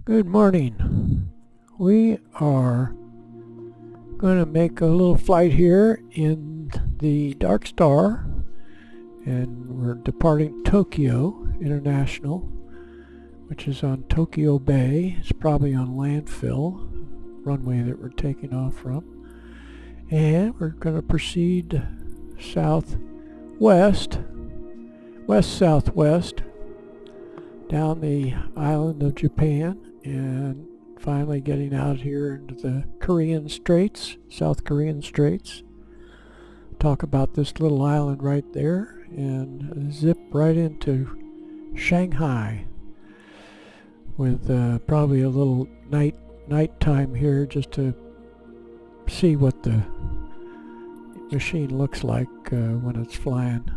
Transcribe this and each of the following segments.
Good morning. We are going to make a little flight here in the Darkstar, and we're departing Tokyo International, which is on Tokyo Bay. It's probably on landfill, runway that we're taking off from. And we're going to proceed southwest, west-southwest, down the island of Japan, and finally getting out here into the Korean Straits, South Korean Straits. Talk about this little island right there and zip right into Shanghai with probably a little night time here just to see what the machine looks like when it's flying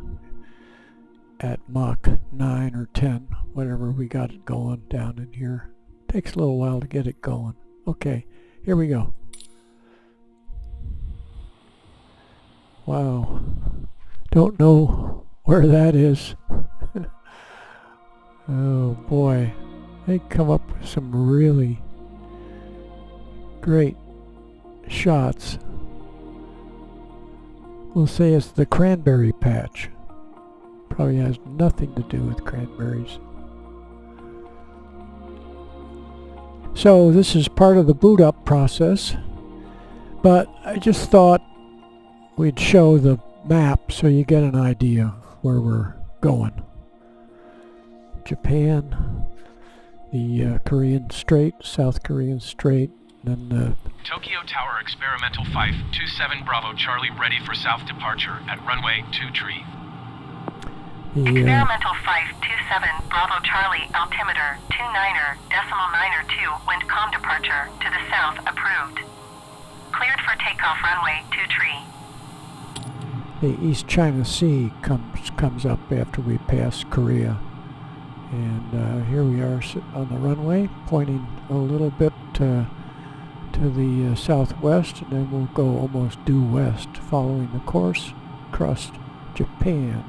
at Mach 9 or 10, whatever we got it going down in here. Takes a little while to get it going. Okay, here we go. Wow, don't know where that is. Oh boy, they come up with some really great shots. We'll say it's the cranberry patch. Probably has nothing to do with cranberries. So this is part of the boot up process, but I just thought we'd show the map so you get an idea of where we're going. Japan, the Korean Strait, South Korean Strait, then the Tokyo Tower Experimental 527 Bravo Charlie ready for south departure at runway 23. Experimental 527 Bravo Charlie altimeter 29.902 wind calm departure to the south approved. Cleared for takeoff runway 23. The East China Sea comes up after we pass Korea, and here we are on the runway, pointing a little bit to the southwest, and then we'll go almost due west, following the course across Japan.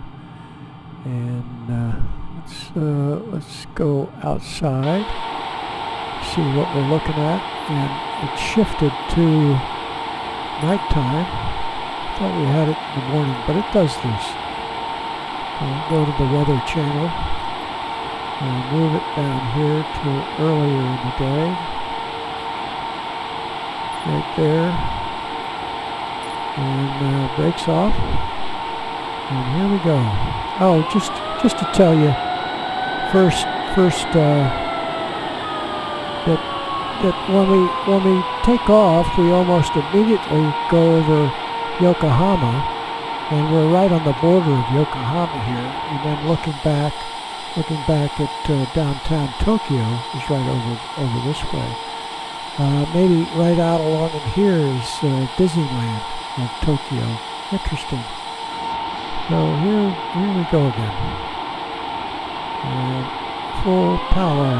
And let's go outside, see what we're looking at, and it shifted to nighttime. Thought we had it in the morning, but it does this. We'll go to the weather channel and move it down here to earlier in the day. Right there. And breaks off. And here we go. Oh, just to tell you, first that when we take off, we almost immediately go over Yokohama, and we're right on the border of Yokohama here. And then looking back at downtown Tokyo is right over this way. Maybe right out along in here is Disneyland of Tokyo. Interesting. So here we go again. And full power.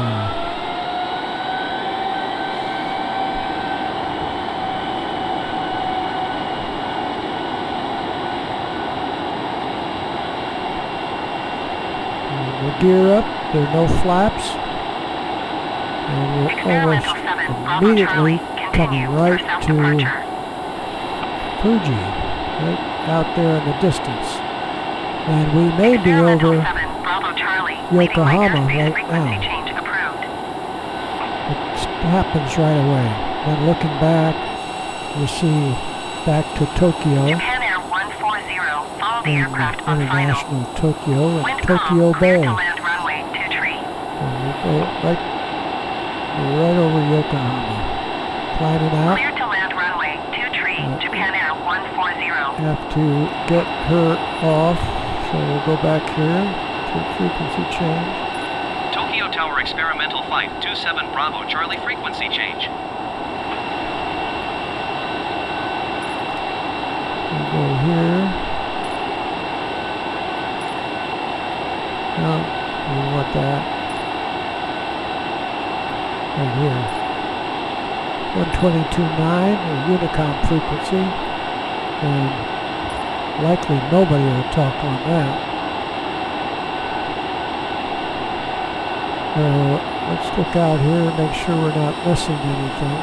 And we'll gear up. There are no flaps. And we're almost immediately coming right to Fuji, right out there in the distance. And we may be over Yokohama right now. It happens right away. Then looking back, we see back to Tokyo, International Tokyo, and Tokyo Bay. And we go right over Yokohama. Climbing out. Clear to land runway 23, Japan Air 140. Have to get her off. So we'll go back here to frequency change. Tokyo Tower Experimental 527 Bravo Charlie frequency change. We'll go here. No, we don't want that. Right here. 122.9, or Unicom frequency. And likely nobody will talk on that. Let's look out here and make sure we're not missing anything.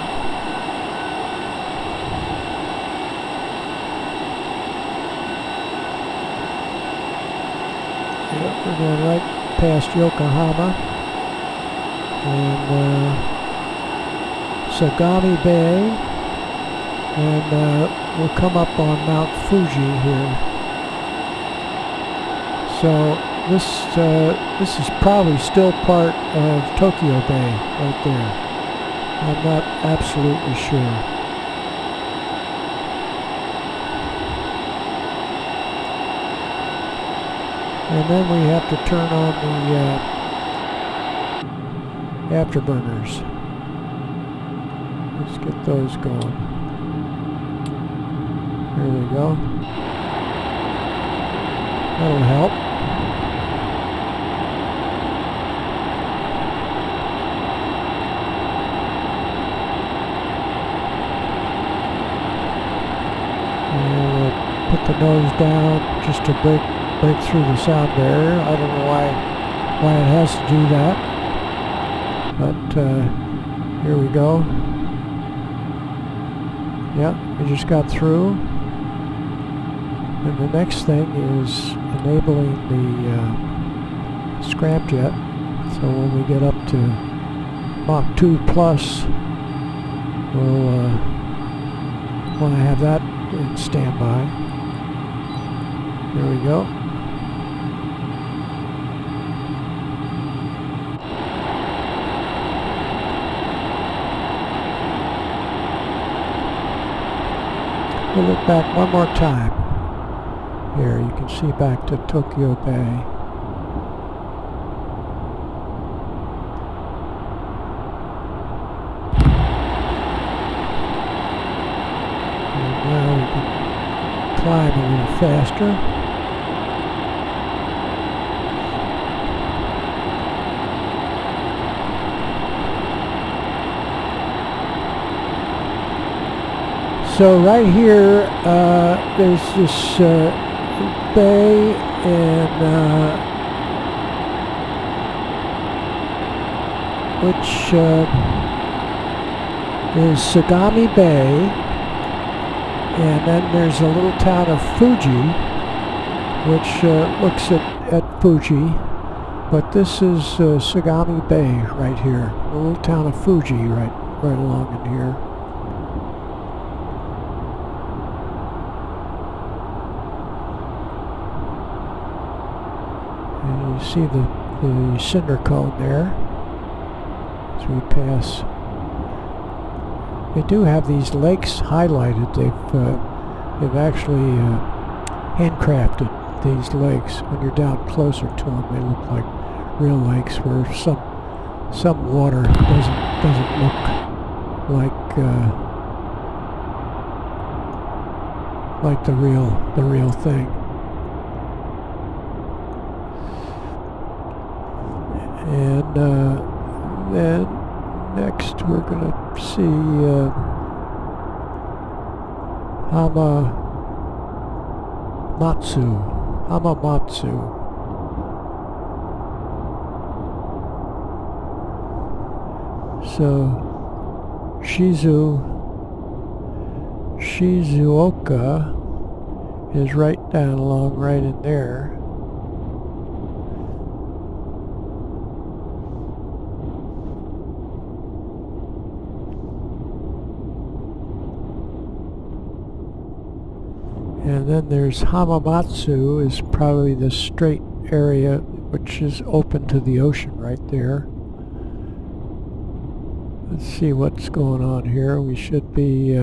Yep, we're going right past Yokohama and Sagami Bay, and we'll come up on Mount Fuji here. So this is probably still part of Tokyo Bay right there. I'm not absolutely sure. And then we have to turn on the afterburners. Let's get those going. There we go. That'll help. And we'll put the nose down just to break through the sound barrier. I don't know why it has to do that, but here we go. Yeah, we just got through. And the next thing is enabling the scramjet. So when we get up to Mach 2 plus, we'll want to have that in standby. There we go. We'll look back one more time. Here, you can see back to Tokyo Bay. And now we can climb a little faster. So right here, there's this bay, and which is Sagami Bay, and then there's a little town of Fuji, which looks at Fuji, but this is Sagami Bay right here, the little town of Fuji right along in here. You see the cinder cone there as we pass. They do have these lakes highlighted. They've actually handcrafted these lakes. When you're down closer to them, they look like real lakes, where some water doesn't look like the real thing. And then next we're going to see Hamamatsu. So Shizuoka is right down along right in there. And then there's Hamamatsu, is probably the strait area which is open to the ocean right there. Let's see what's going on here. We should be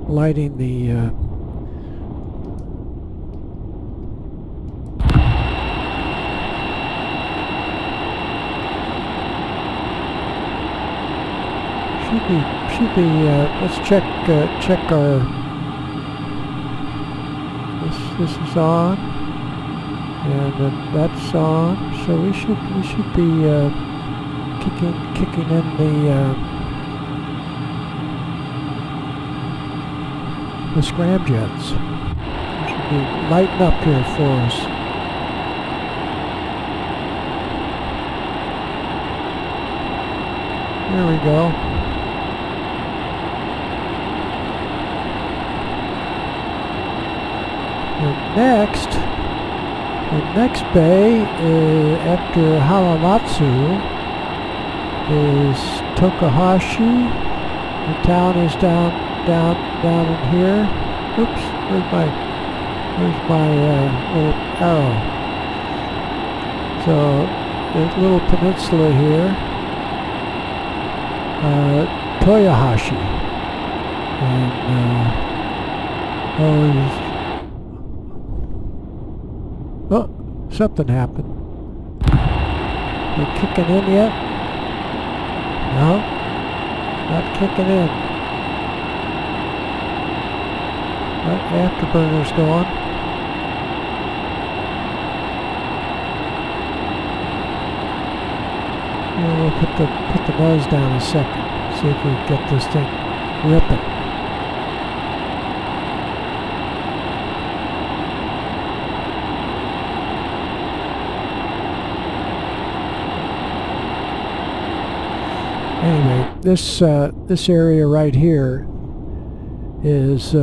lighting the should be let's check our. This is on, and then that's on. So we should be kicking in the scramjets. We should be lighting up here for us. Here we go. The next bay after Hamamatsu is Tokahashi. The town is down in here. Oops, where's my little arrow? So there's a little peninsula here. Toyohashi. And oh, something happened. They kicking in yet? No, not kicking in. Afterburner's going. We'll put the nose down a second. See if we can get this thing ripping. Anyway, this area right here is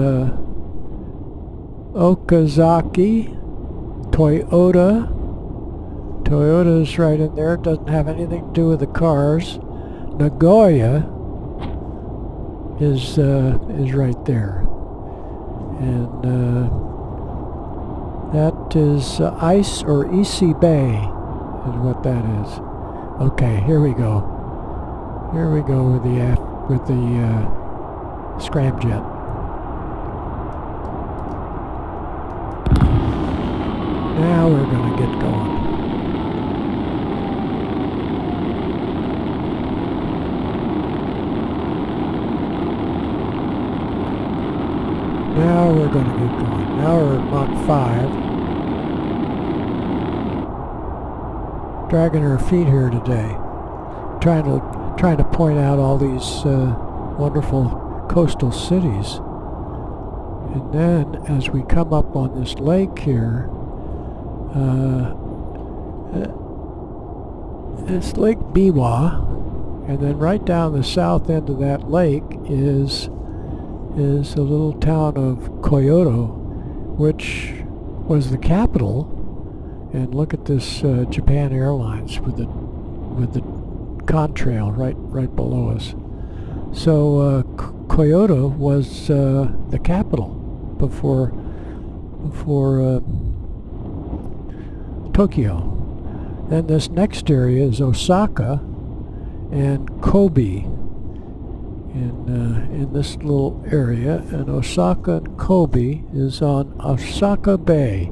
Okazaki, Toyota. Toyota's right in there. It doesn't have anything to do with the cars. Nagoya is right there, and that is Ice or Isi Bay is what that is. Okay, here we go. Here we go with the scramjet. Now we're going to get going. Now we're going to get going. Now we're at Mach 5. Dragging our feet here today. Trying to point out all these wonderful coastal cities. And then as we come up on this lake here, it's Lake Biwa, and then right down the south end of that lake is the little town of Kyoto, which was the capital. And look at this Japan Airlines with the contrail right below us. So Kyoto was the capital before Tokyo. Then this next area is Osaka and Kobe in this little area, and Osaka and Kobe is on Osaka Bay.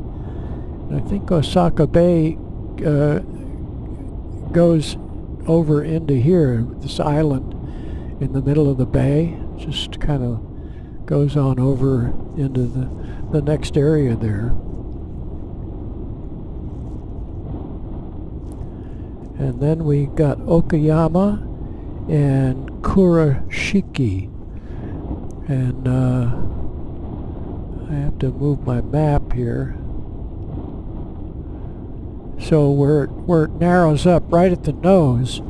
And I think Osaka Bay goes over into here, this island in the middle of the bay, just kind of goes on over into the next area there. And then we got Okayama and Kurashiki. And I have to move my map here. So where it narrows up right at the nose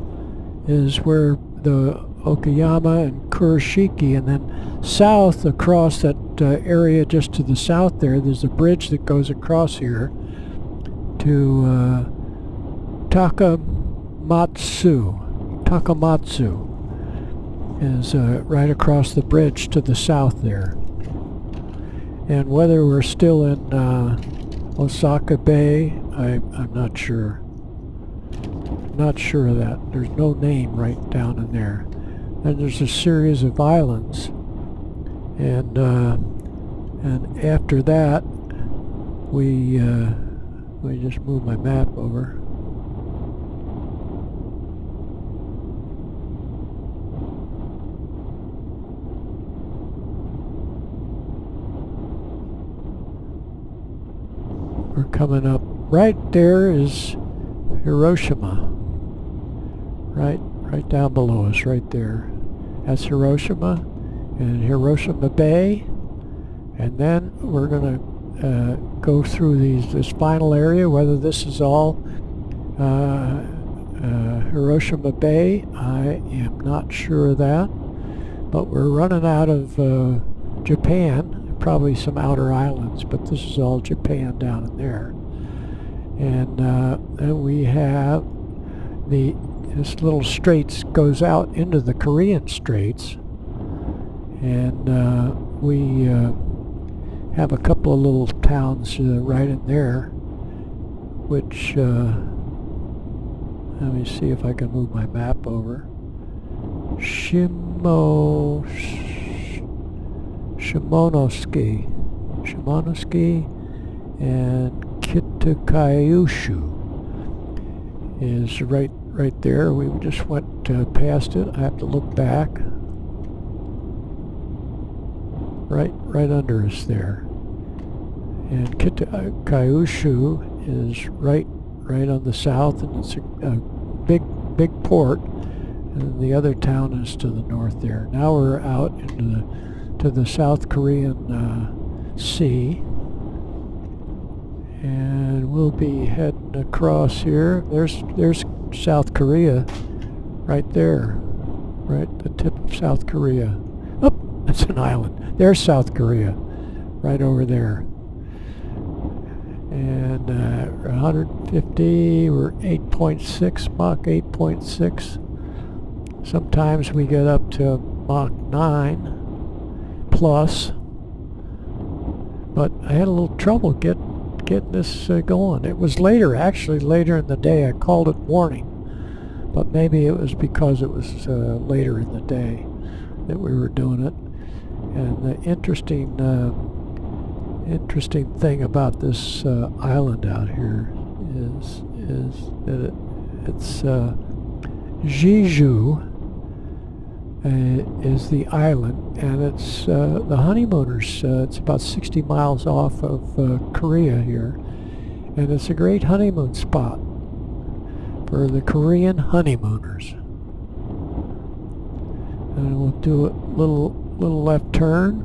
is where the Okayama and Kurashiki, and then south across that area just to the south there's a bridge that goes across here to Takamatsu is right across the bridge to the south there. And whether we're still in Osaka Bay, I'm not sure. Not sure of that. There's no name right down in there. And there's a series of islands, and after that we just move my map over. We're coming up. Right there is Hiroshima. Right down below us, right there. That's Hiroshima and Hiroshima Bay. And then we're going to go through this final area, whether this is all Hiroshima Bay? I am not sure of that, but we're running out of Japan, probably some outer islands, but this is all Japan down in there. And then we have this little straits goes out into the Korean Straits, and we have a couple of little towns right in there, which let me see if I can move my map over. Shimonoseki and Kitakayushu is right there. We just went past it. I have to look back. Right under us there. And Kitakayushu is right on the south, and it's a big port. And the other town is to the north there. Now we're out into the South Korean Sea, and we'll be heading across here. There's South Korea right there, right the tip of South Korea. Oh, that's an island. There's South Korea right over there. And 150, we're 8.6, Mach 8.6. Sometimes we get up to Mach 9 plus, but I had a little trouble getting this going. It was actually later in the day. I called it warning, but maybe it was because it was later in the day that we were doing it. And the interesting thing about this island out here is that it's Jeju is the island, and it's the honeymooners. It's about 60 miles off of Korea here, and it's a great honeymoon spot for the Korean honeymooners. And we'll do a little left turn.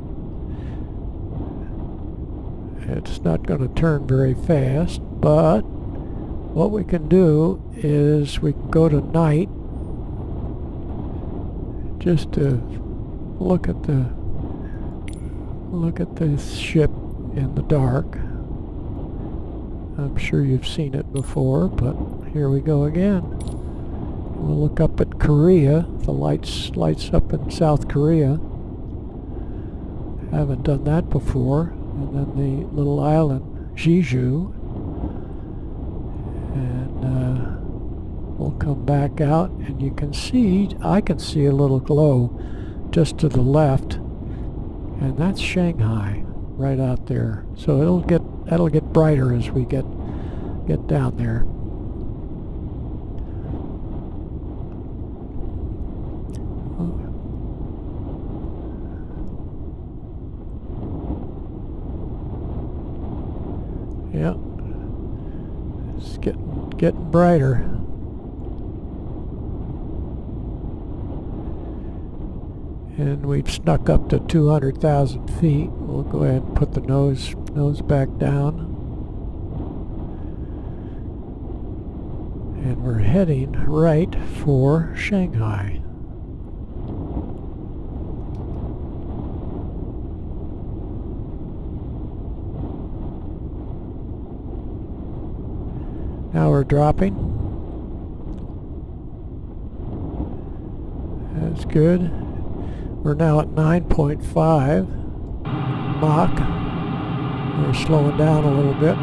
It's not going to turn very fast, but what we can do is we can go to night just to look at the ship in the dark. I'm sure you've seen it before, but here we go again. We'll look up at Korea. The lights up in South Korea. Haven't done that before. And then the little island Jeju, and we'll come back out, and I can see a little glow just to the left, and that's Shanghai right out there. So that'll get brighter as we get down there. Yeah, it's getting brighter. And we've snuck up to 200,000 feet. We'll go ahead and put the nose back down. And we're heading right for Shanghai. Now we're dropping. That's good. We're now at 9.5 Mach. We're slowing down a little bit.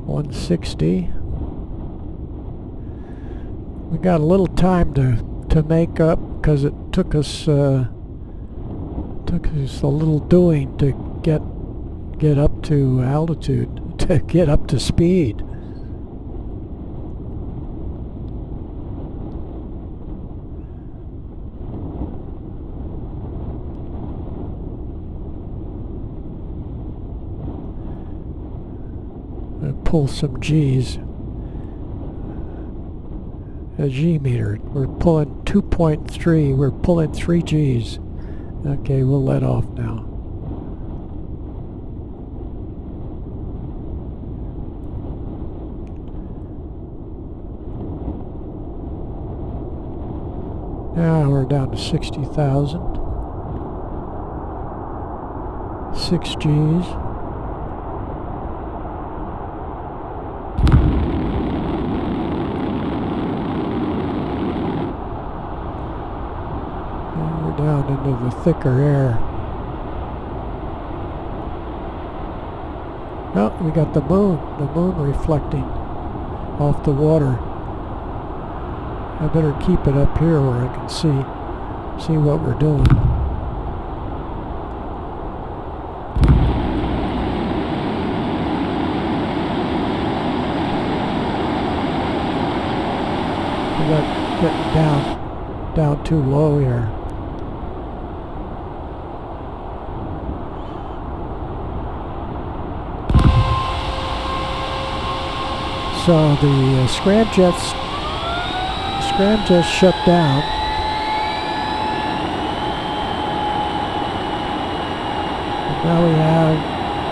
$160. We got a little time to make up, because it took us a little doing to get up to altitude, to get up to speed. Pull some G's. a G meter. We're pulling 2.3. We're pulling 3 Gs. Okay, we'll let off now. Now we're down to 60,000. 6 Gs. And we're down into the thicker air. Oh, we got the moon reflecting off the water. I better keep it up here where I can see what we're doing. We got getting down too low here. So the scramjets shut down. And now we have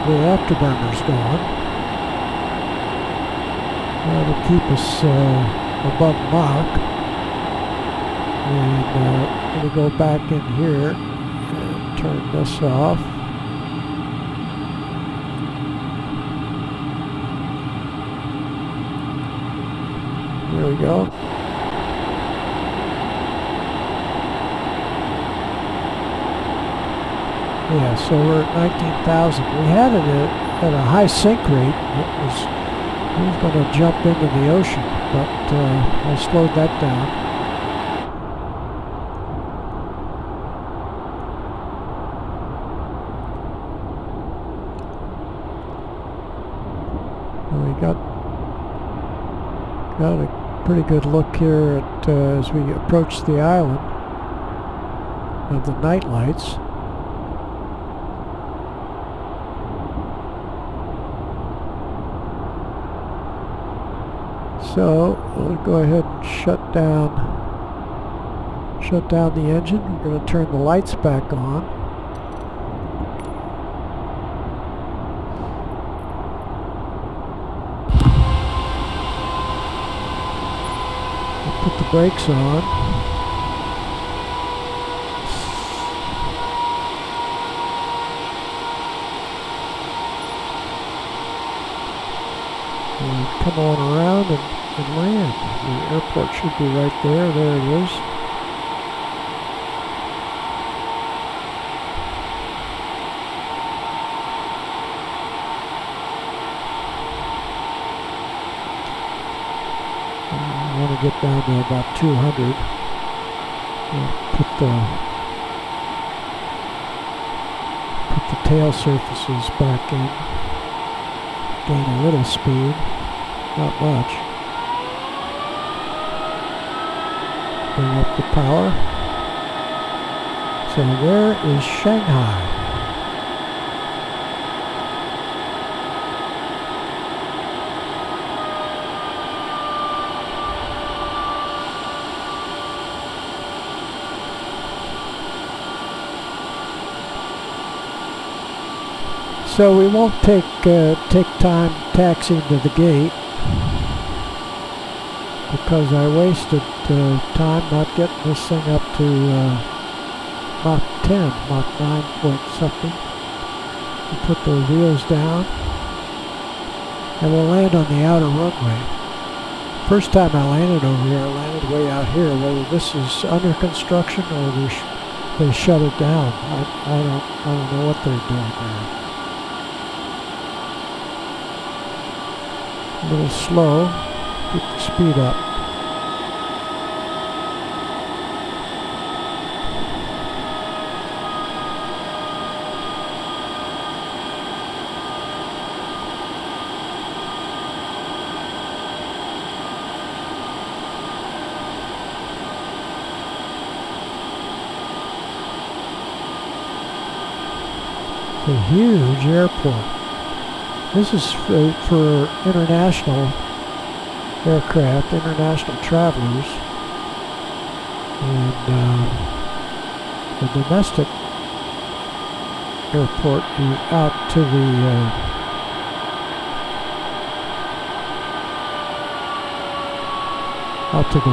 the afterburners going. That'll keep us above Mach. And I'm going to go back in here and turn this off. There we go. Yeah, so we're at 19,000. We had it at a high sink rate. It was going to jump into the ocean, but I slowed that down. And we got a pretty good look here at as we approach the island of the night lights. So we'll go ahead and shut down the engine. We're going to turn the lights back on. We'll put the brakes on. And come on around and land. The airport should be right there. There it is. I want to get down to about 200. Put the tail surfaces back in. Gain a little speed, not much. Bring up the power. So where is Shanghai? So we won't take time taxiing to the gate, because I wasted time not getting this thing up to Mach 10, Mach 9 point something. We'll put the wheels down and we'll land on the outer runway. First time I landed over here, I landed way out here. Whether this is under construction or they shut it down, I don't know what they're doing there. A little slow, keep the speed up. It's a huge airport. This is for international aircraft, international travelers, and the domestic airport is out to the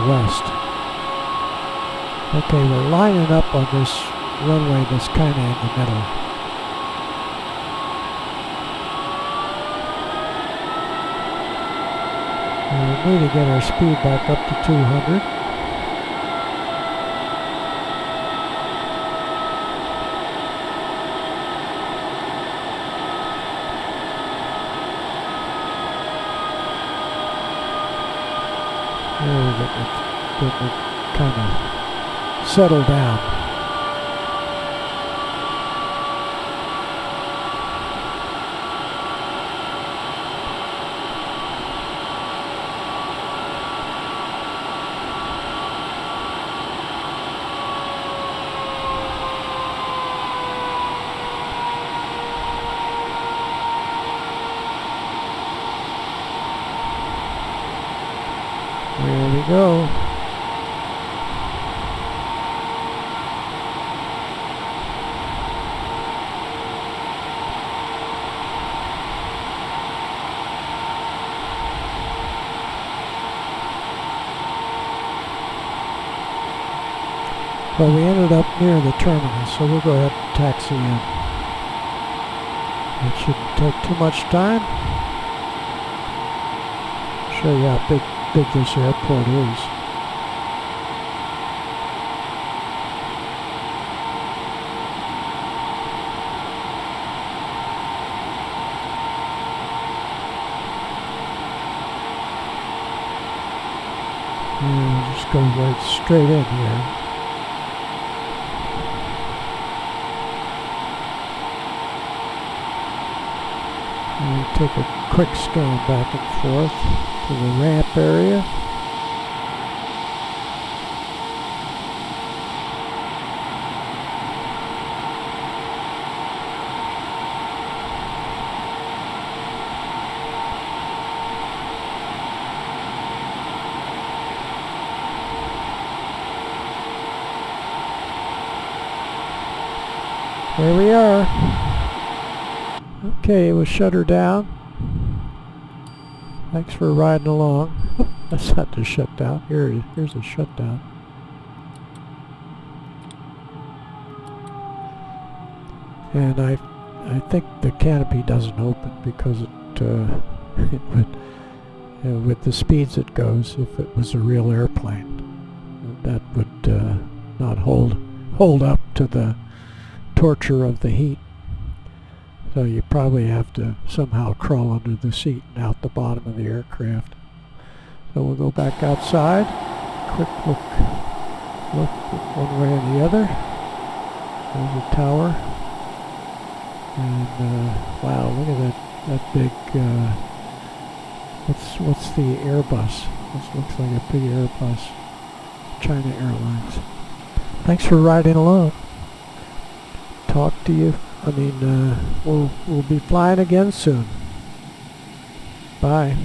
west. Okay, we're lining up on this runway that's kind of in the middle. We need to get our speed back up to 200. Get it kind of settle down. There we go. Well, we ended up near the terminal, so we'll go ahead and taxi in. It shouldn't take too much time. Show you how big this airport is. And just go right straight in here. And take a quick scan back and forth to the ramp area. There we are. Okay, we'll shut her down. Thanks for riding along. That's not the shutdown. Here's a shutdown. And I think the canopy doesn't open because it would, with the speeds it goes, if it was a real airplane, that would not hold up to the torture of the heat. So you probably have to somehow crawl under the seat and out the bottom of the aircraft. So we'll go back outside. Quick look one way or the other. There's a tower. And wow, look at that big. What's the Airbus? This looks like a big Airbus. China Airlines. Thanks for riding along. Talk to you. We'll be flying again soon. Bye.